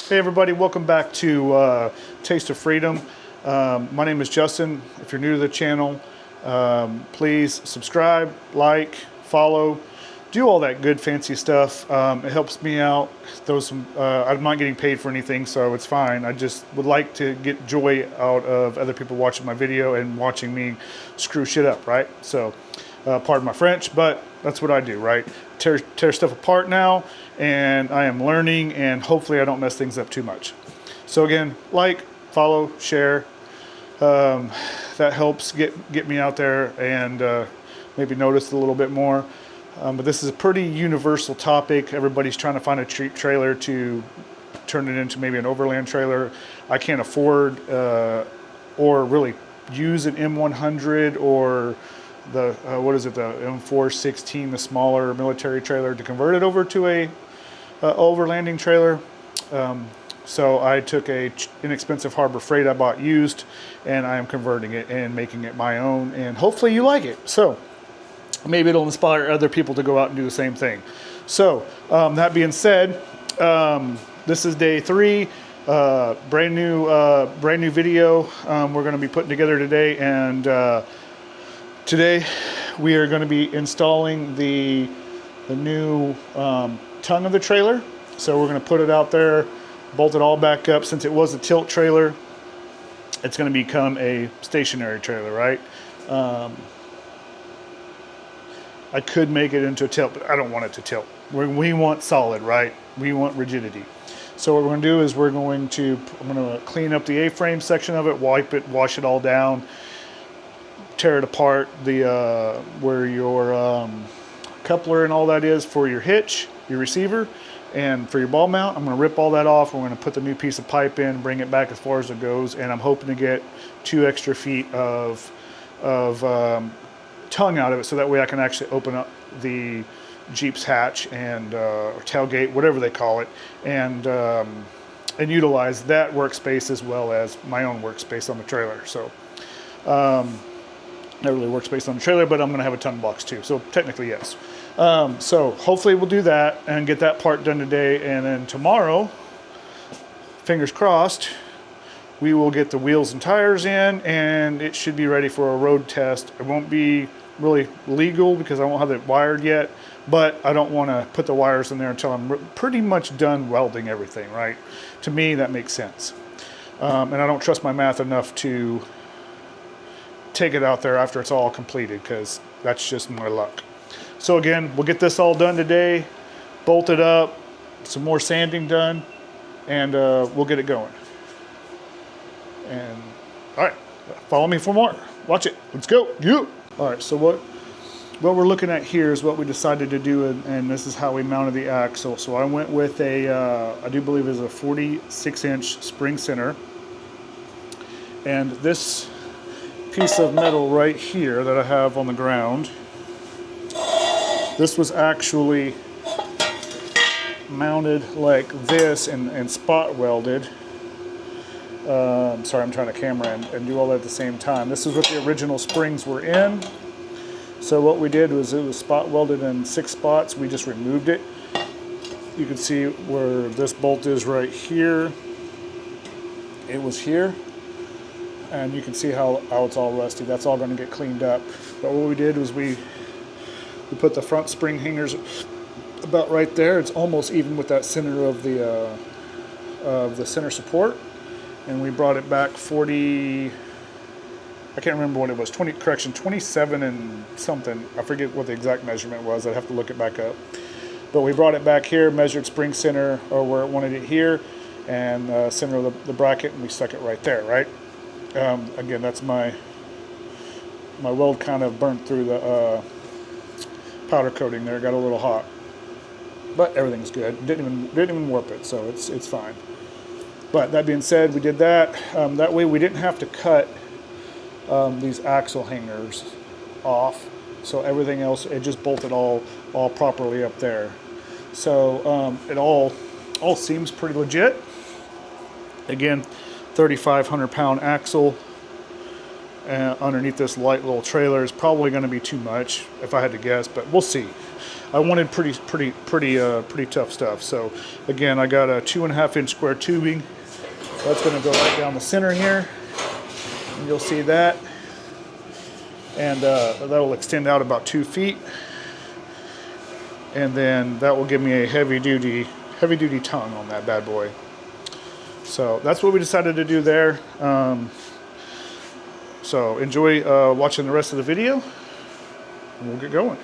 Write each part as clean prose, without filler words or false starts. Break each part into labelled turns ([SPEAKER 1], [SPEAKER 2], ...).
[SPEAKER 1] Hey everybody, welcome back to Taste of Freedom. My name is Justin. If you're new to the channel, please subscribe, like, follow, do all that good fancy stuff. It helps me out. I'm not getting paid for anything, so it's fine. I just would like to get joy out of other people watching my video and watching me screw shit up, right? So, pardon my French, but that's what I do, right? Tear stuff apart now, and I am learning, and hopefully I don't mess things up too much. So again, like, follow, share. That helps get me out there and maybe notice a little bit more. But this is a pretty universal topic. Everybody's trying to find a cheap trailer to turn it into maybe an Overland trailer. I can't afford or really use an M100 or the what is it, the M416, the smaller military trailer, to convert it over to a overlanding trailer. So I took a inexpensive Harbor Freight I bought used, and I am converting it and making it my own, and hopefully you like it. So maybe it'll inspire other people to go out and do the same thing. So that being said, this is day 3, brand new video we're going to be putting together today, and today we are going to be installing the new tongue of the trailer. So we're going to put it out there, bolt it all back up. Since it was a tilt trailer, it's going to become a stationary trailer, right? I could make it into a tilt, but I don't want it to tilt. We want solid, right? We want rigidity. So what we're going to do is I'm going to clean up the A-frame section of it, wipe it, wash it all down, tear it apart, where your coupler and all that is for your hitch, your receiver, and for your ball mount. I'm going to rip all that off. We're going to put the new piece of pipe in, bring it back as far as it goes, and I'm hoping to get 2 extra feet of tongue out of it, so that way I can actually open up the Jeep's hatch and or tailgate, whatever they call it, and utilize that workspace as well as my own workspace on the trailer. So not really workspace on the trailer, but I'm going to have a tongue box too. So technically, yes. So hopefully we'll do that and get that part done today. And then tomorrow, fingers crossed, we will get the wheels and tires in, and it should be ready for a road test. It won't be really legal because I won't have it wired yet, but I don't want to put the wires in there until I'm pretty much done welding everything, right? To me, that makes sense. And I don't trust my math enough to take it out there after it's all completed, because that's just my luck. So again, we'll get this all done today, bolt it up, some more sanding done, and we'll get it going. And all right, follow me for more. Watch it. Let's go. You. All right, so what we're looking at here is what we decided to do, and this is how we mounted the axle. So I went with I do believe is a 46-inch spring center, and this piece of metal right here that I have on the ground, this was actually mounted like this and spot welded. Sorry, I'm trying to camera and do all that at the same time. This is what the original springs were in. So what we did was, it was spot welded in 6 spots. We just removed it. You can see where this bolt is right here. It was here. And you can see how it's all rusty. That's all going to get cleaned up. But what we did was we put the front spring hangers about right there. It's almost even with that center of the center support. And we brought it back 40, I can't remember what it was, 27 and something. I forget what the exact measurement was. I'd have to look it back up. But we brought it back here, measured spring center, or where it wanted it here, and center of the bracket, and we stuck it right there, right? Again, that's my weld kind of burnt through the powder coating there. Got a little hot, but everything's good. Didn't even warp it, so it's fine. But that being said, we did that. That way we didn't have to cut these axle hangers off. So everything else, it just bolted all properly up there. So it all seems pretty legit. Again, 3,500 pound axle underneath this light little trailer is probably going to be too much if I had to guess, but we'll see. I wanted pretty tough stuff. So again, I got a 2.5 inch square tubing. That's going to go right down the center here, and you'll see that. And that will extend out about 2 feet, and then that will give me a heavy duty tongue on that bad boy. So that's what we decided to do there. So enjoy watching the rest of the video, and we'll get going.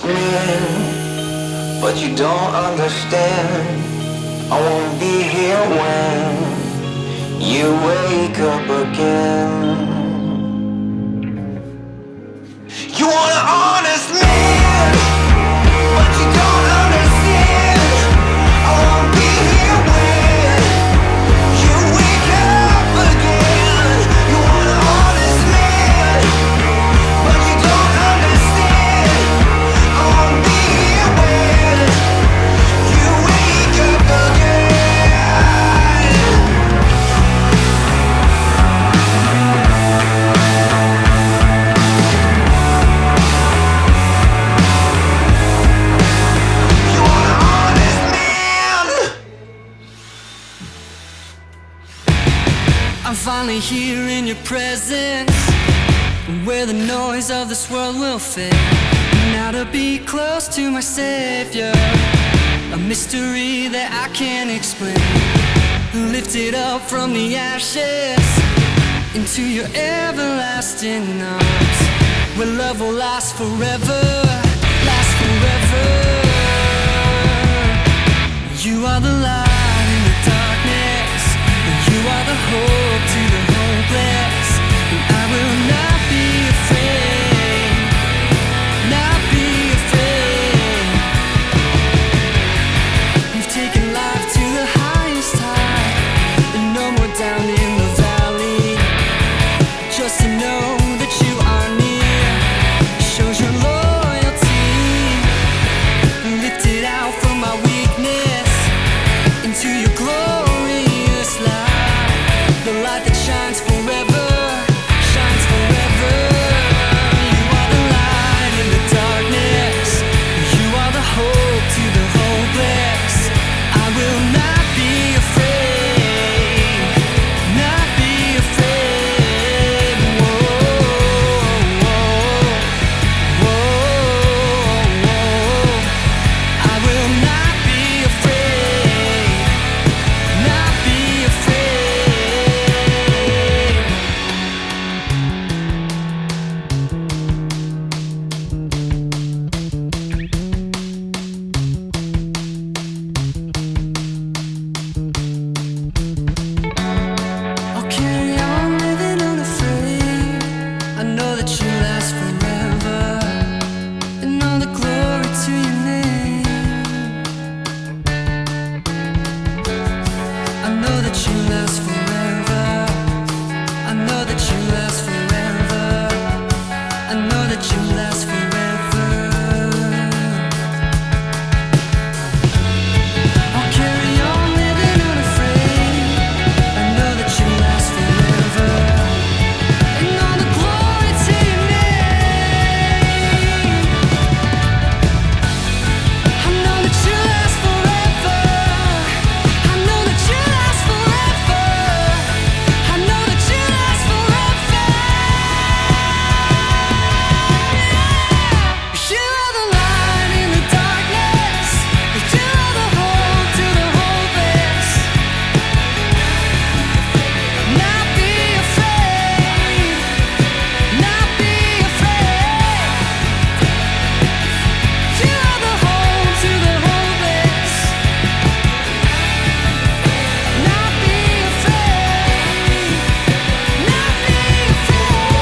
[SPEAKER 2] honest man, but you don't understand. I won't be here when you wake up again. You want an honest man, but you don't understand. I won't be here when you wake up again. You want an honest man, but you don't understand. I won't be here when you wake up again. You want an honest man.
[SPEAKER 3] I'm finally here in your presence, where the noise of this world will fade. Now to be close to my Savior, a mystery that I can't explain. Lifted up from the ashes into your everlasting arms, where love will last forever, last forever. You are the light in the darkness, you are the hope to the hopeless, and I will not be afraid, not be afraid. You've taken life to the highest high, and no more down in the valley. Just to know that you are near shows your loyalty. Lifted out from my weakness into your glorious light, the light that shines forever, shines forever. You are the light in the darkness, you are the hope to the hopeless. I will not be afraid, not be afraid. Whoa, whoa, whoa, whoa. I will not be afraid, not be afraid. I'll carry on living unafraid. I know that you last forever, and all the glory to your name. I know that you last forever, I know that you last forever, I know that you last forever. I'll carry on living unafraid. I know that you last forever, and all the glory to your name. I know that you last forever, I know that you last forever, I know that you last forever. You are the light in the darkness, you are the hope to the hopeless. Not be afraid, not be afraid. You are the hope to the hopeless. Not be afraid, not be afraid.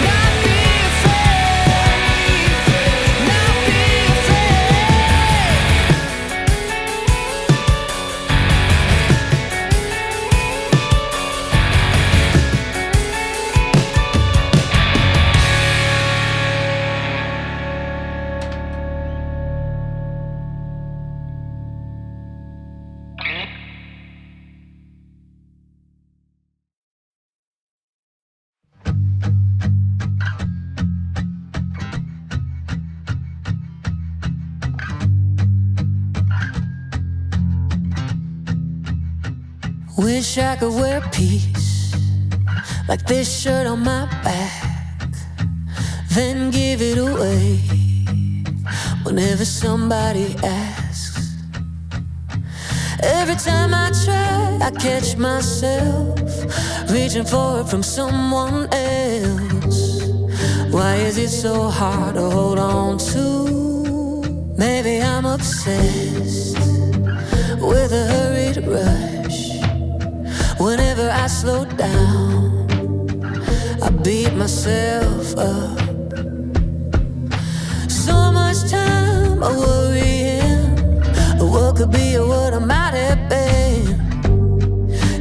[SPEAKER 3] Not be afraid, not be afraid. Wish I could wear peace like this shirt on my back, then give it away whenever somebody asks. Every time I try I catch myself reaching for it from someone else. Why is it so hard to hold on to? Maybe I'm obsessed with a hurried rush. Whenever I slow down, I beat myself up. So much time worrying what could be or what I might have been,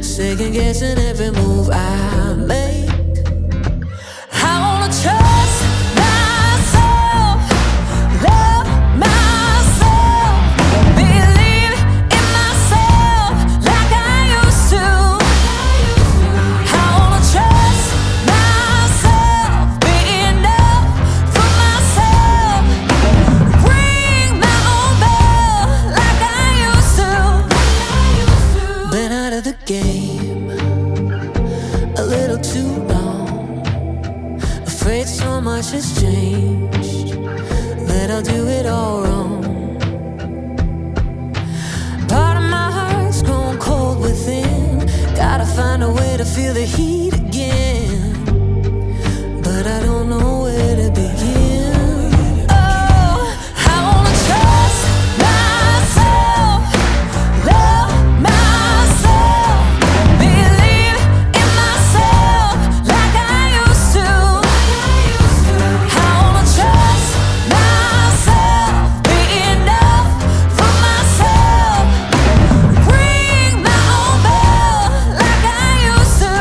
[SPEAKER 3] second guessing every move I make. I wanna trust myself, love myself, believe in myself like I used to. I wanna trust myself, be enough for myself, ring my own bell like I used to. Been out of the game a little too long, afraid so much has changed that I'll do it all wrong. Part of my heart's grown cold within, gotta find a way to feel the heat again, but I don't know where to begin. Oh, I wanna trust myself, love myself, believe in myself like I used to. I wanna trust myself, be enough for myself, ring my own bell like I used to.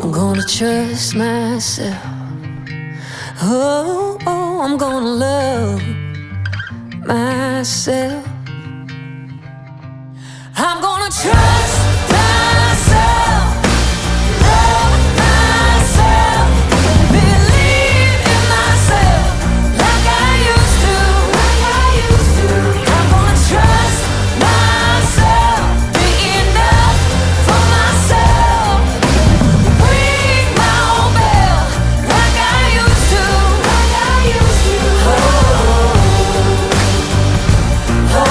[SPEAKER 3] I'm gonna trust myself. Oh, oh, I'm gonna love myself. I'm gonna trust myself, love myself, believe in myself like I used to. I'm gonna trust myself, be enough for myself, ring my own bell like I used to. Oh, oh.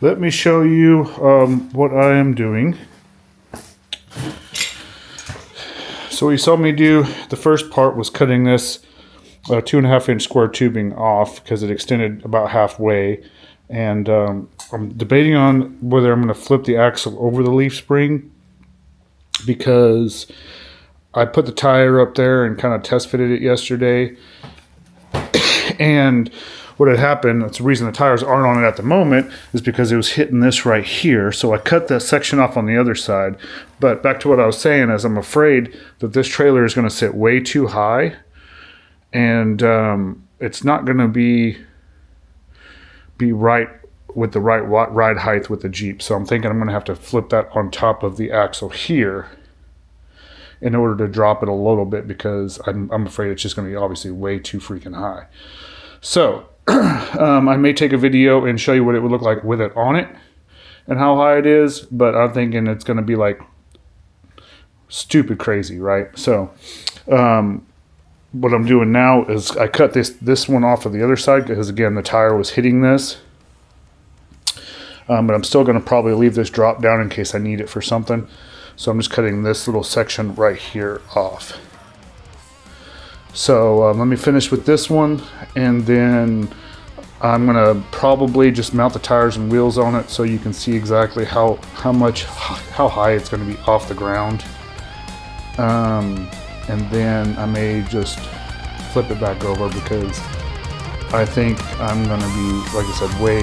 [SPEAKER 1] let me show you what I am doing. So what you saw me do, the first part was cutting this 2.5 inch square tubing off because it extended about halfway. And I'm debating on whether I'm going to flip the axle over the leaf spring, because I put the tire up there and kind of test fitted it yesterday. And what had happened, that's the reason the tires aren't on it at the moment, is because it was hitting this right here. So I cut that section off on the other side. But back to what I was saying, is I'm afraid that this trailer is going to sit way too high. And it's not going to be right with the right ride height with the Jeep. So I'm thinking I'm going to have to flip that on top of the axle here in order to drop it a little bit, because I'm afraid it's just going to be obviously way too freaking high. So I may take a video and show you what it would look like with it on it and how high it is, but I'm thinking it's going to be like stupid crazy, right? So what I'm doing now is I cut this one off of the other side, because again, the tire was hitting this. But I'm still going to probably leave this drop down in case I need it for something. So I'm just cutting this little section right here off. So let me finish with this one, and then I'm going to probably just mount the tires and wheels on it so you can see exactly how high it's going to be off the ground. And then I may just flip it back over, because I think I'm going to be, like I said, way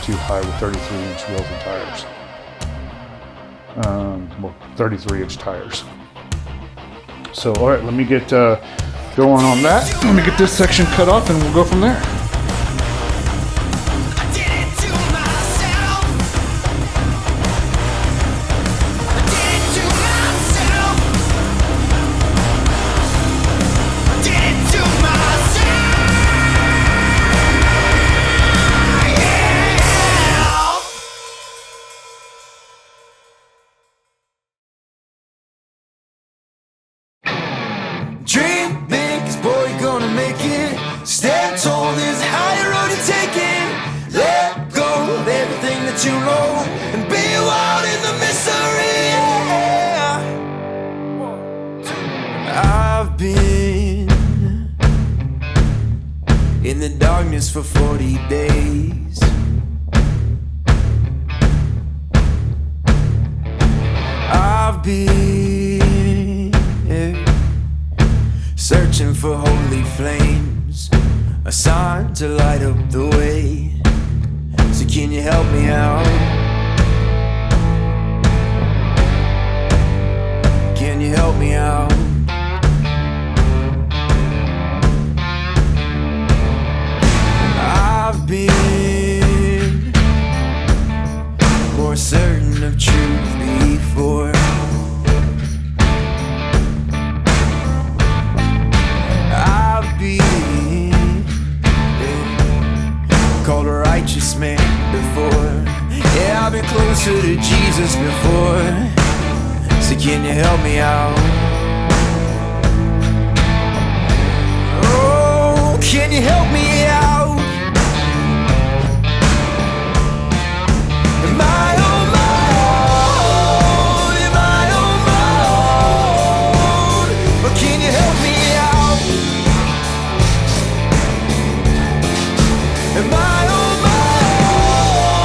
[SPEAKER 1] too high with 33-inch wheels and tires. Well, 33-inch tires. So, all right, let me get going on that. Let me get this section cut off, and we'll go from there.
[SPEAKER 3] I did it to myself. I did it to myself. I did it to myself.
[SPEAKER 2] Dream big, 'cause boy, you're gonna make it. Stand tall, there's a higher road you're taking. Let go of everything that you know and be wild in the mystery. Yeah. I've been in the darkness for 40 days. I've been searching for holy flames, a sign to light up the way. So can you help me out? Can you help me out? I've been more certain of truth before. I've been called a righteous man before. Yeah, I've been closer to Jesus before. So can you help me out? Oh, can you help me out? Am I on my own? Am I on my own? Or can you help me out? Am I on my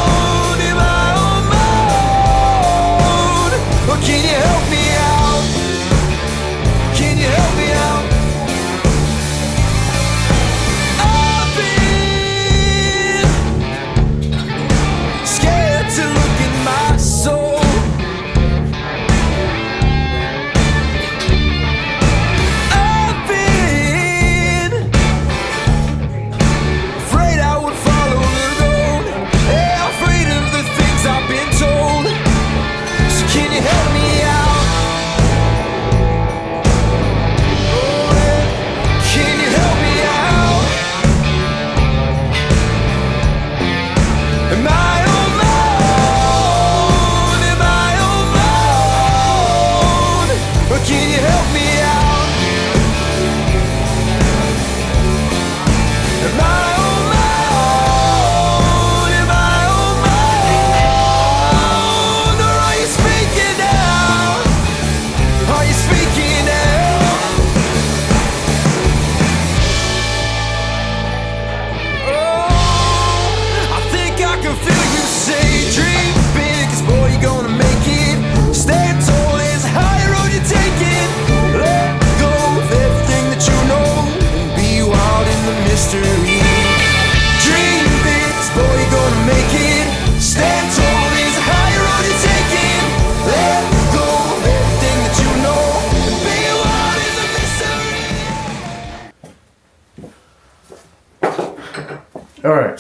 [SPEAKER 2] own? Am I on my own? Or can you help me out? Can you help me out? I've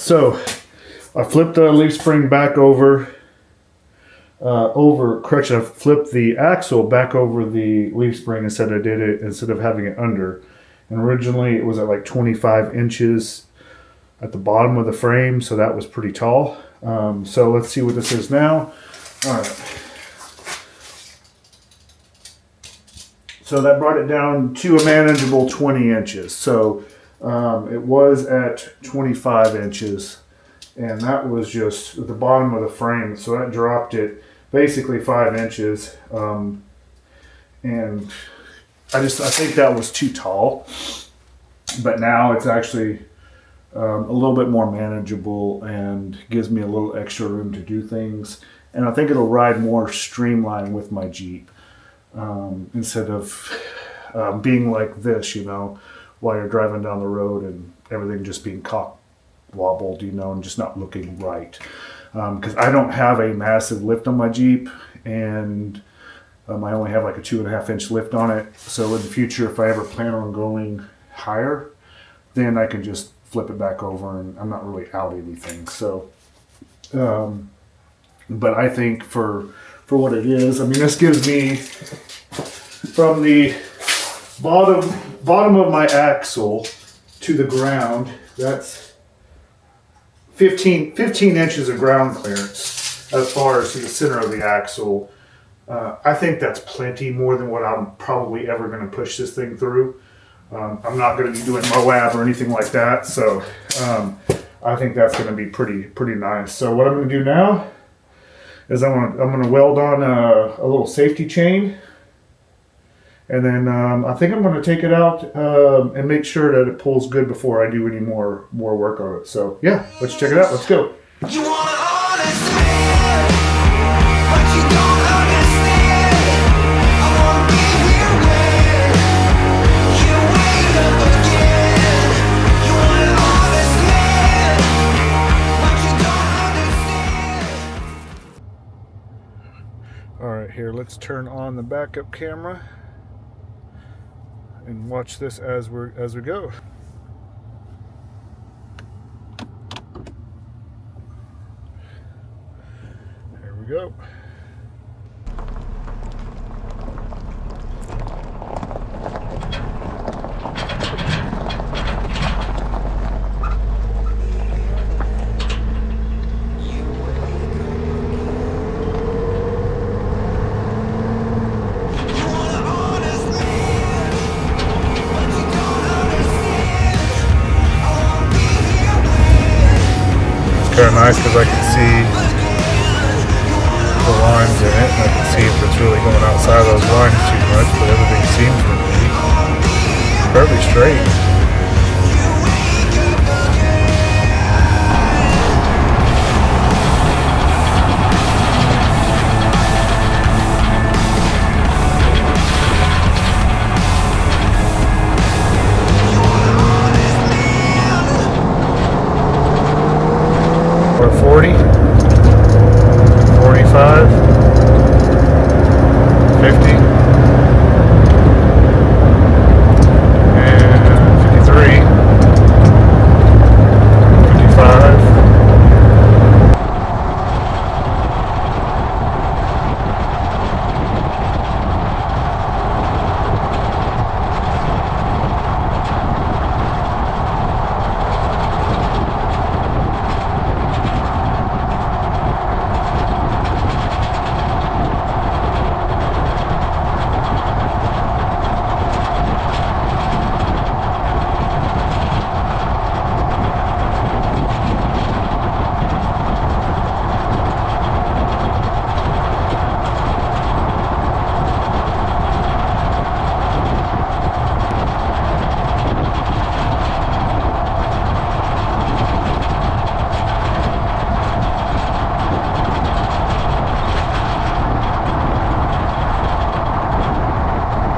[SPEAKER 1] So I flipped the leaf spring back over. I flipped the axle back over the leaf spring instead of having it under. And originally it was at like 25 inches at the bottom of the frame, so that was pretty tall. So let's see what this is now. All right. So that brought it down to a manageable 20 inches. So it was at 25 inches, and that was just at the bottom of the frame. So that dropped it basically 5 inches. And I think that was too tall. But now it's actually a little bit more manageable and gives me a little extra room to do things. And I think it'll ride more streamlined with my Jeep instead of being like this, you know, while you're driving down the road and everything just being cock wobbled, you know, and just not looking right. Because I don't have a massive lift on my Jeep, and I only have like a 2.5 inch lift on it. So in the future, if I ever plan on going higher, then I can just flip it back over and I'm not really out anything. So, but I think for what it is, I mean, this gives me from the bottom of my axle to the ground, that's 15 inches of ground clearance as far as to the center of the axle. I think that's plenty more than what I'm probably ever going to push this thing through. I'm not going to be doing Moab or anything like that, so I think that's going to be pretty nice. So what I'm going to do now is I'm going to weld on a little safety chain, and then I think I'm going to take it out and make sure that it pulls good before I do any more work on it. So yeah, let's check it out. Let's go.
[SPEAKER 2] You want an honest man, but you don't understand. I wanna be here when you wake up again. You want an honest man, but you don't understand.
[SPEAKER 1] All right, here, let's turn on the backup camera and watch this as we go. Here we go. Kind of nice because I can see the lines in it, and I can see if it's really going outside of those lines too much, but everything seems to be fairly straight. Or 40, 45, 50.